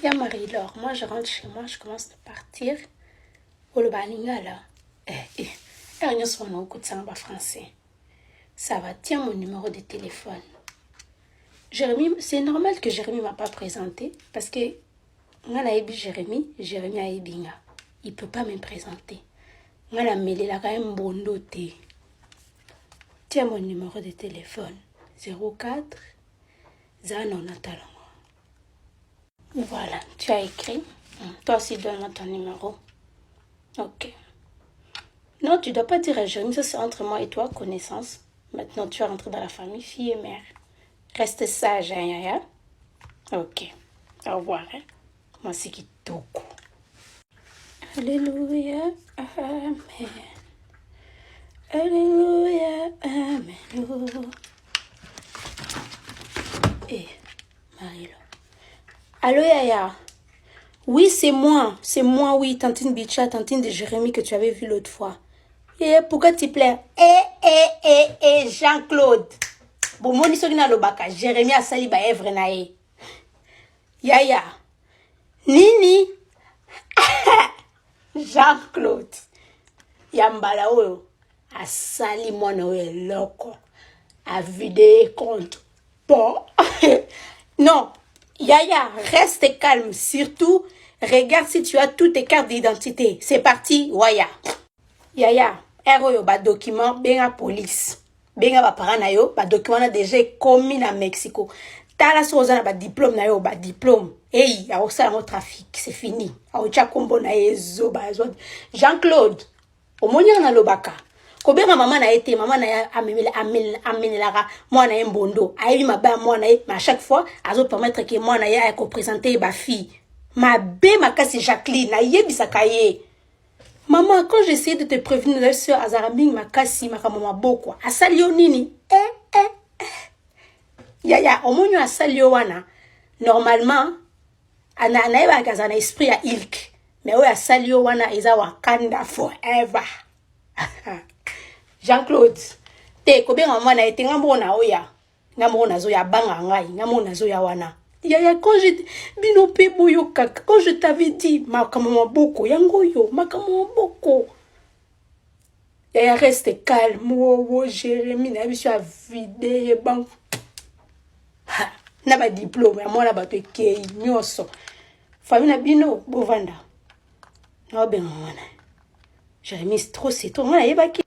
Ya Marie-Laure, moi je rentre chez moi, je commence à partir. Au le balinga là. On se voit en français. Ça va, tiens mon numéro de téléphone. Jérémy, c'est normal que Jérémy ne m'a pas présenté parce que Jérémy a Ebinga. Il ne peut pas me présenter. Tiens mon numéro de téléphone. 04 Zana Natalongo. Voilà, tu as écrit. Toi aussi, donne-moi ton numéro. Ok. Non, tu ne dois pas dire à Jérémy, ça c'est entre moi et toi, connaissance. Maintenant, tu vas rentrer dans la famille, fille et mère. Reste sage, hein, Yaya. Ok. Au revoir, hein. Moi, c'est Kitoko. Alléluia, amen. Alléluia, amen. Eh, Marie-Laure. Allô, Yaya. Oui, c'est moi, oui, tantine Bicha, tantine de Jérémy que tu avais vu l'autre fois. Et pourquoi tu plais? Jean-Claude. Bon, moi, je suis baka. Jérémy a sali ba evre na e. Yaya. Nini. Jean-Claude. Yambala oyo. A sali mwana oyo loko. A vide compte. Bon. Non. Yaya, reste calme. Surtout, regarde si tu as toutes tes cartes d'identité. C'est parti, Waya. Yaya, eroyo ba document benga police. Benga ba parents na yo, ba document na déjà commis na Mexico. Tala soza na ba diplôme na yo, ba diplôme. Hey, a osala mo trafic, c'est fini. A ocha kombo na ezo ba zo. Jean-Claude, omonya na lobaka. Ko benga mama na ete, mama na amenelaka mwana ye mbondo. Ayebi maba mwana ye, mais à chaque fois, azo permettre que mwana ye a ko présenter ba fille. Ma be makasi Jacqueline, na yebisaka ye. Maman, quand j'essayais de te prévenir, la soeur Azarambing m'a cassé, ma maman beaucoup. Asalio nini? Yaya, au moins asalio wana. Normalement, anaeba kazana esprit à ilk. Mais oui, asalio wana isa wakanda forever. Jean-Claude, te kobe maman na ete ngambo na oya. Ngambo na zo ya banga ngai, ngambo na zo ya wana. Yaya, quand je t'avais dit, makamama boko, yangoyo, makamama boko. Yaya, reste calme, oh, Jérémy, na biso a vide, bang. Ha, na ba diplôme, ya mwana ba kei, nyoso. Famille na bino, bovanda. Na ba mwana. Jérémy, c'est trop, mwana yebaki.